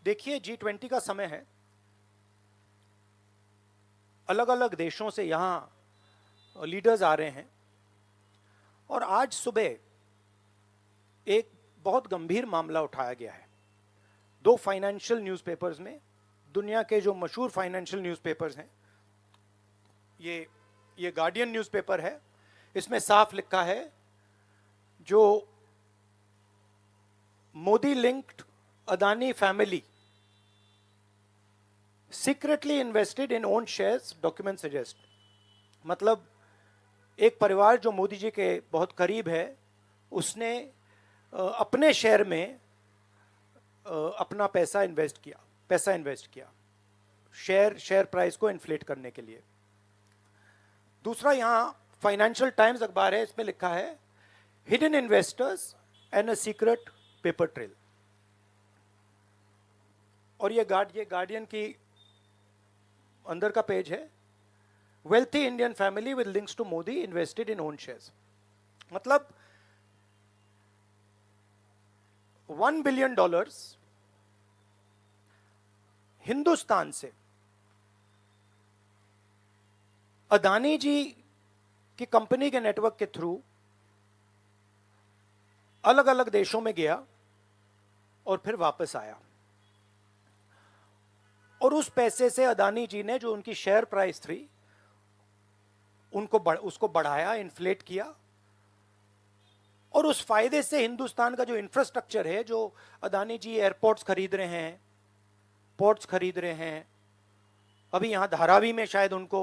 देखिए, G20 का समय है। अलग अलग देशों से यहाँ लीडर्स आ रहे हैं और आज सुबह एक बहुत गंभीर मामला उठाया गया है। दो फाइनेंशियल न्यूज़पेपर्स में, दुनिया के जो मशहूर फाइनेंशियल न्यूज़पेपर्स हैं, ये गार्डियन न्यूज़पेपर है। इसमें साफ लिखा है, जो Modi linked Adani family secretly invested in own shares, document suggest. मतलब एक परिवार जो मोदी जी के बहुत करीब है, उसने अपने शेयर में अपना पैसा इन्वेस्ट किया शेयर प्राइस को इन्फ्लेट करने के लिए। दूसरा, यहाँ फाइनेंशियल टाइम्स अखबार है, इसमें लिखा है hidden investors and a secret paper trail. और ये गार्डियन की अंदर का पेज है, wealthy Indian family with links to Modi invested in own shares. मतलब $1 बिलियन हिंदुस्तान से अदानी जी की कंपनी के नेटवर्क के थ्रू अलग अलग देशों में गया और फिर वापस आया। और उस पैसे से अदानी जी ने, जो उनकी शेयर प्राइस थी, उसको बढ़ाया, इन्फ्लेट किया। और उस फायदे से हिंदुस्तान का जो इंफ्रास्ट्रक्चर है, जो अदानी जी एयरपोर्ट्स खरीद रहे हैं, पोर्ट्स खरीद रहे हैं, अभी यहां धारावी में शायद उनको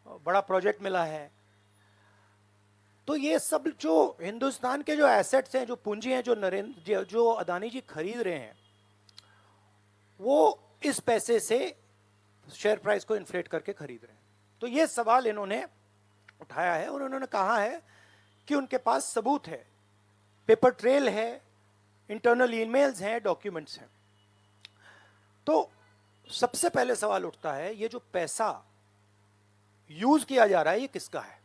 बड़ा प्रोजेक्ट मिला है। तो ये सब जो हिंदुस्तान के जो एसेट्स हैं, जो पूंजी हैं, जो अदानी जी खरीद रहे हैं, वो इस पैसे से शेयर प्राइस को इन्फ्लेट करके खरीद रहे हैं। तो ये सवाल इन्होंने उठाया है और उन्होंने कहा है कि उनके पास सबूत है, पेपर ट्रेल है, इंटरनल ईमेल्स हैं, डॉक्यूमेंट्स हैं। तो सबसे पहले सवाल उठता है, ये जो पैसा यूज किया जा रहा है, ये किसका है?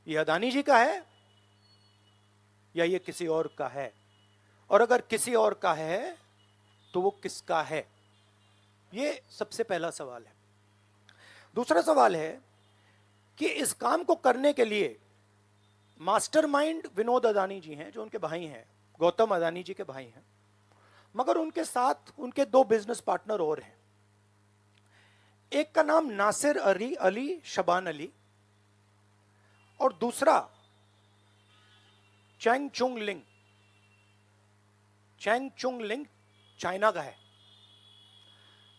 ये अदानी जी का है या ये किसी और का है? और अगर किसी और का है तो वो किसका है? ये सबसे पहला सवाल है। दूसरा सवाल है कि इस काम को करने के लिए मास्टरमाइंड विनोद अदानी जी हैं, जो उनके भाई हैं, गौतम अदानी जी के भाई हैं, मगर उनके साथ उनके दो बिजनेस पार्टनर और हैं। एक का नाम नासिर अली शबान अली और दूसरा चैंग चुंग लिंग चाइना का है।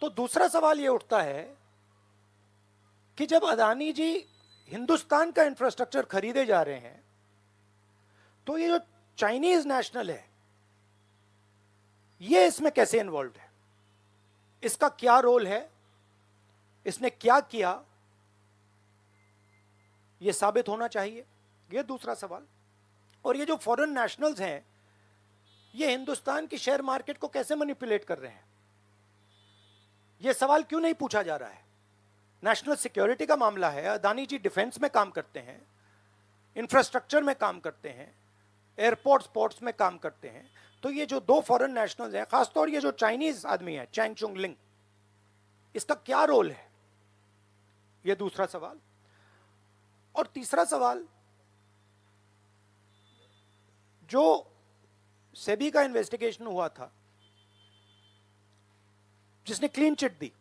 तो दूसरा सवाल यह उठता है कि जब अदानी जी हिंदुस्तान का इंफ्रास्ट्रक्चर खरीदे जा रहे हैं, तो ये जो चाइनीज नेशनल है, ये इसमें कैसे इन्वॉल्व है? इसका क्या रोल है? इसने क्या किया? ये साबित होना चाहिए। ये दूसरा सवाल। और ये जो फॉरेन नेशनल्स हैं, ये हिंदुस्तान की शेयर मार्केट को कैसे मैनिपुलेट कर रहे हैं? ये सवाल क्यों नहीं पूछा जा रहा है? नेशनल सिक्योरिटी का मामला है। अदानी जी डिफेंस में काम करते हैं, इंफ्रास्ट्रक्चर में काम करते हैं, एयरपोर्ट्स पोर्ट्स में काम करते हैं। तो ये जो दो फॉरेन नेशनल्स हैं, खासतौर ये जो चाइनीज आदमी है चैंग चुंग लिंग, इसका क्या रोल है? ये दूसरा सवाल। और तीसरा सवाल, जो सेबी का इन्वेस्टिगेशन हुआ था, जिसने क्लीन चिट दी,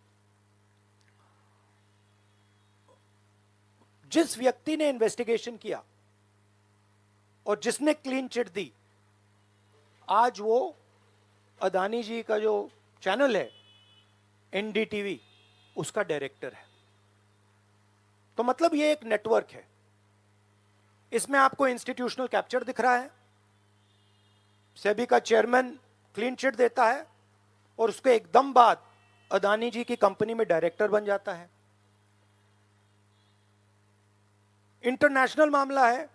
जिस व्यक्ति ने इन्वेस्टिगेशन किया और जिसने क्लीन चिट दी, आज वो अदानी जी का जो चैनल है एनडीटीवी, उसका डायरेक्टर है। तो मतलब ये एक नेटवर्क है। इसमें आपको इंस्टीट्यूशनल कैप्चर दिख रहा है। सेबी का चेयरमैन क्लीन चिट देता है और उसके एकदम बाद अदानी जी की कंपनी में डायरेक्टर बन जाता है। इंटरनेशनल मामला है,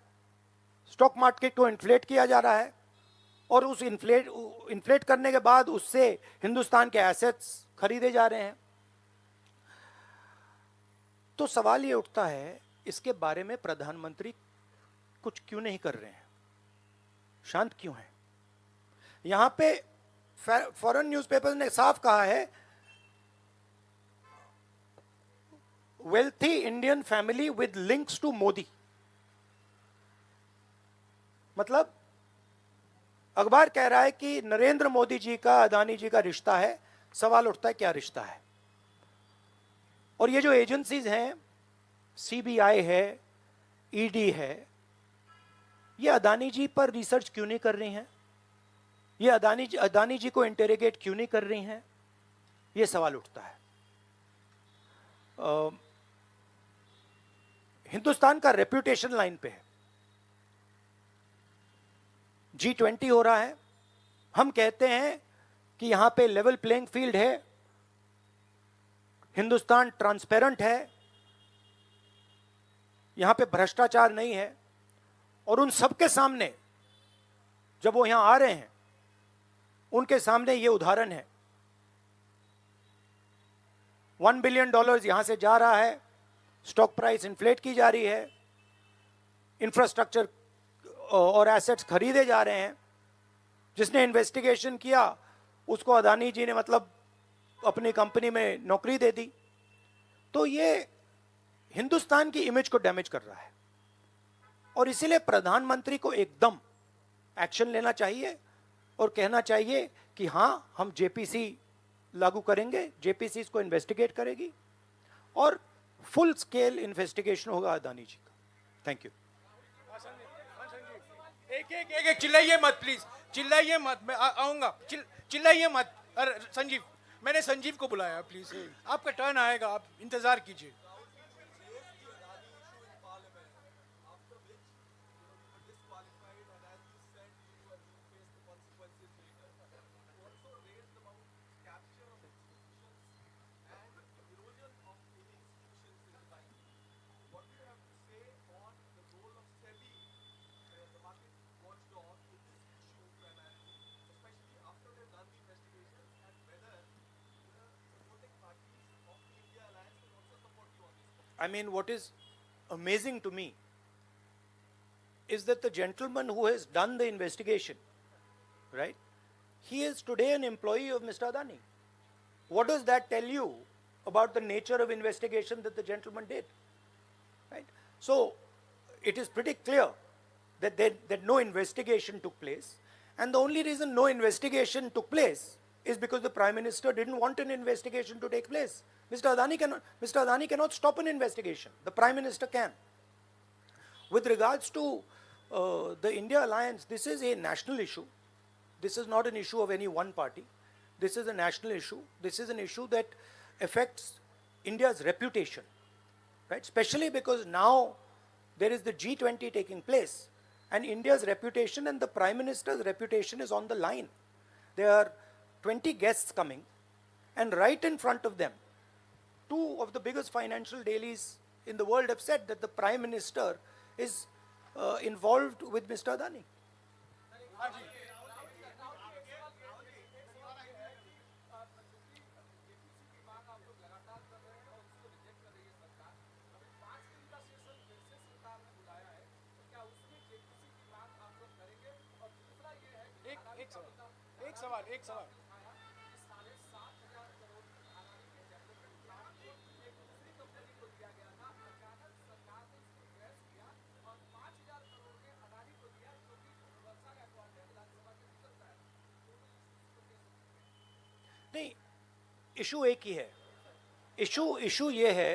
स्टॉक मार्केट को इन्फ्लेट किया जा रहा है और उस इन्फ्लेट करने के बाद उससे हिंदुस्तान के एसेट्स खरीदे जा रहे हैं। तो सवाल ये उठता है, इसके बारे में प्रधानमंत्री कुछ क्यों नहीं कर रहे हैं? शांत क्यों हैं? यहां पे फॉरेन न्यूज़पेपर्स ने साफ कहा है, wealthy Indian family with links to Modi. मतलब अखबार कह रहा है कि नरेंद्र मोदी जी का अदानी जी का रिश्ता है। सवाल उठता है क्या रिश्ता है। और ये जो एजेंसीज हैं, सीबीआई है, ईडी है, ये अदानी जी पर रिसर्च क्यों नहीं कर रही हैं? ये अदानी जी को इंटेरोगेट क्यों नहीं कर रही हैं? ये सवाल उठता है। हिंदुस्तान का रेप्यूटेशन लाइन पे है। G20 हो रहा है, हम कहते हैं कि यहां पे लेवल प्लेइंग फील्ड है, हिंदुस्तान ट्रांसपेरेंट है, यहां पे भ्रष्टाचार नहीं है। और उन सबके सामने जब वो यहां आ रहे हैं, उनके सामने ये उदाहरण है। $1 बिलियन यहां से जा रहा है, स्टॉक प्राइस इन्फ्लेट की जा रही है, इंफ्रास्ट्रक्चर और एसेट्स खरीदे जा रहे हैं। जिसने इन्वेस्टिगेशन किया उसको अदानी जी ने मतलब अपनी कंपनी में नौकरी दे दी। तो ये हिंदुस्तान की इमेज को डैमेज कर रहा है और इसीलिए प्रधानमंत्री को एकदम एक्शन लेना चाहिए और कहना चाहिए कि हां, हम जेपीसी लागू करेंगे, जेपीसी इसको इन्वेस्टिगेट करेगी और फुल स्केल इन्वेस्टिगेशन होगा अदानी जी का। Thank you. एक चिल्लाइए मत प्लीज, चिल्लाइए मत, मैं आऊंगा। चिल्लाइए मत। अरे संजीव, मैंने संजीव को बुलाया, प्लीज आपका टर्न आएगा, आप इंतजार कीजिए। I mean, what is amazing to me is that the gentleman who has done the investigation, right, he is today an employee of Mr. Adani. What does that tell you about the nature of investigation that the gentleman did? Right? So, it is pretty clear that no investigation took place, and the only reason no investigation took place is because the Prime Minister didn't want an investigation to take place. Mr. Adani cannot stop an investigation. The Prime Minister can. With regards to the India alliance, this is a national issue. This is not an issue of any one party. This is a national issue. This is an issue that affects India's reputation, right? Especially because now there is the G20 taking place, and India's reputation and the Prime Minister's reputation is on the line. There are 20 guests coming, and right in front of them, two of the biggest financial dailies in the world have said that the Prime Minister is involved with Mr. Adani. एक सवाल। नहीं, issue एक ही है। Issue ये है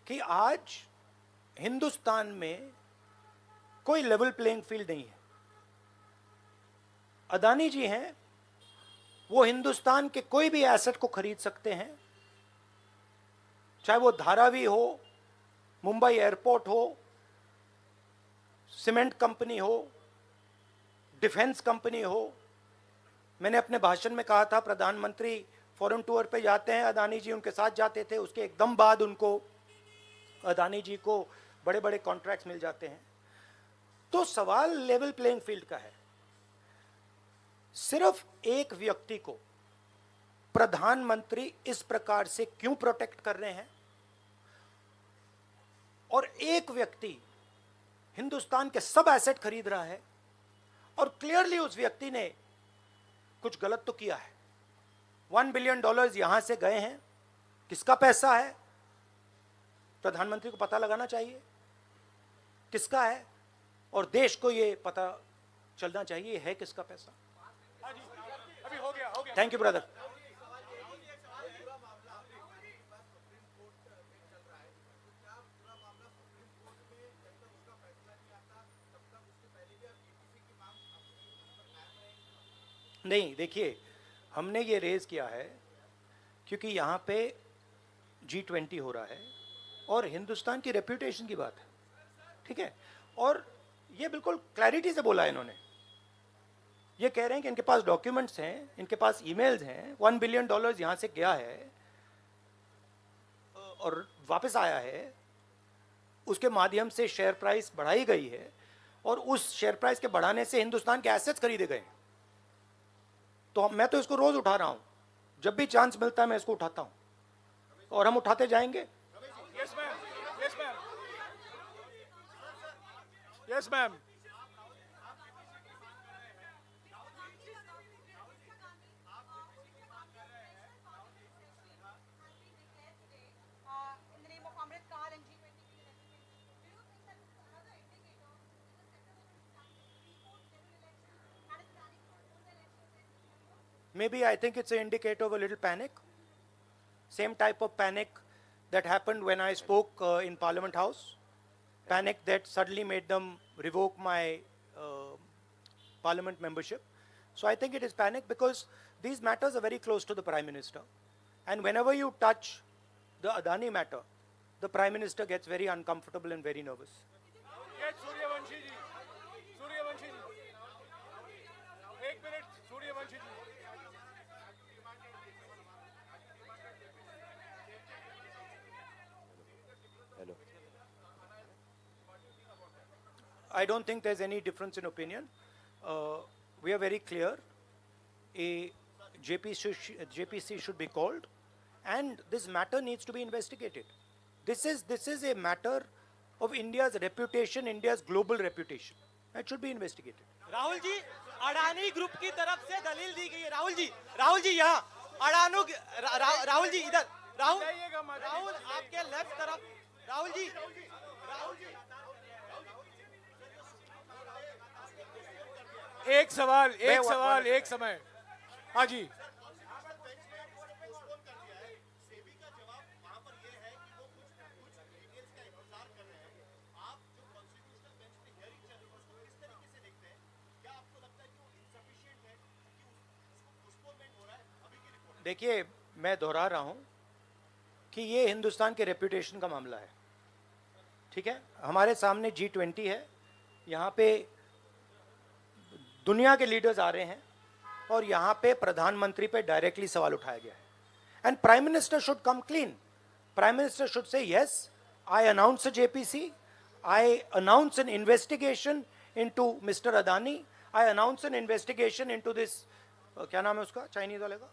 कि आज हिंदुस्तान में कोई लेवल प्लेइंग फील्ड नहीं है। अदानी जी हैं, वो हिंदुस्तान के कोई भी एसेट को खरीद सकते हैं, चाहे वो धारावी हो, मुंबई एयरपोर्ट हो, सीमेंट कंपनी हो, डिफेंस कंपनी हो। मैंने अपने भाषण में कहा था प्रधानमंत्री फॉरेन टूर पे जाते हैं, अदानी जी उनके साथ जाते थे, उसके एकदम बाद उनको अदानी जी को बड़े बड़े कॉन्ट्रैक्ट्स मिल जाते हैं। तो सवाल लेवल प्लेइंग फील्ड का है। सिर्फ एक व्यक्ति को प्रधानमंत्री इस प्रकार से क्यों प्रोटेक्ट कर रहे हैं, और एक व्यक्ति हिंदुस्तान के सब एसेट खरीद रहा है, और क्लियरली उस व्यक्ति ने कुछ गलत तो किया है। $1 बिलियन यहां से गए हैं, किसका पैसा है? प्रधानमंत्री को पता लगाना चाहिए किसका है, और देश को ये पता चलना चाहिए है किसका पैसा। अभी हो गया थैंक यू ब्रदर। नहीं, देखिए, हमने ये रेज किया है क्योंकि यहाँ पे G20 हो रहा है और हिंदुस्तान की रेप्यूटेशन की बात है, ठीक है। और ये बिल्कुल क्लैरिटी से बोला है इन्होंने। ये कह रहे हैं कि इनके पास डॉक्यूमेंट्स हैं, इनके पास ईमेल्स हैं, $1 बिलियन यहाँ से गया है और वापस आया है, उसके माध्यम से शेयर प्राइस बढ़ाई गई है और उस शेयर प्राइस के बढ़ाने से हिंदुस्तान के एसेट्स खरीदे गए। तो मैं तो इसको रोज उठा रहा हूं, जब भी चांस मिलता है मैं इसको उठाता हूं और हम उठाते जाएंगे। Yes ma'am, yes ma'am, yes ma'am. In the name of Amrit Kaal and G20 being represented, do you think that this is another indicator because September 23rd general election and it's planning to hold the elections in December? Maybe I think it's an indicator of a little panic. Same type of panic that happened when I spoke in Parliament House. Panic that suddenly made them revoke my Parliament membership. So I think it is panic because these matters are very close to the Prime Minister. And whenever you touch the Adani matter, the Prime Minister gets very uncomfortable and very nervous. Yes, Suryavanshi ji. Suryavanshi ji. एक minute, Suryavanshi ji. I don't think there's any difference in opinion. We are very clear. A JPC should be called, and this matter needs to be investigated. This is a matter of India's reputation, India's global reputation. It should be investigated. Rahul ji, Adani group की तरफ से दलील दी गई है। राहुल जी यहाँ अडानो राहुल जी इधर, राहुल आपके left तरफ, राहुल जी एक सवाल, एक समय। हाँ जी। देखिए, मैं दोहरा रहा हूं कि ये हिंदुस्तान के रेपुटेशन का मामला है, ठीक है। हमारे सामने G20 है, यहाँ पे दुनिया के लीडर्स आ रहे हैं और यहाँ पे प्रधानमंत्री पे डायरेक्टली सवाल उठाया गया है। And prime minister should come clean. Prime minister should say yes, I announce a JPC, I announce N investigation into mister Adani, I announce N investigation into this, क्या नाम है उसका चाइनीज वाले का,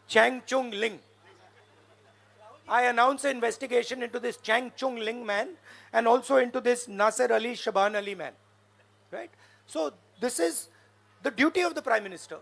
Chang Chung Ling. I announce an investigation into this Chang Chung Ling man and also into this Nasser Ali Shaban Ali man. Right? So this is the duty of the Prime Minister.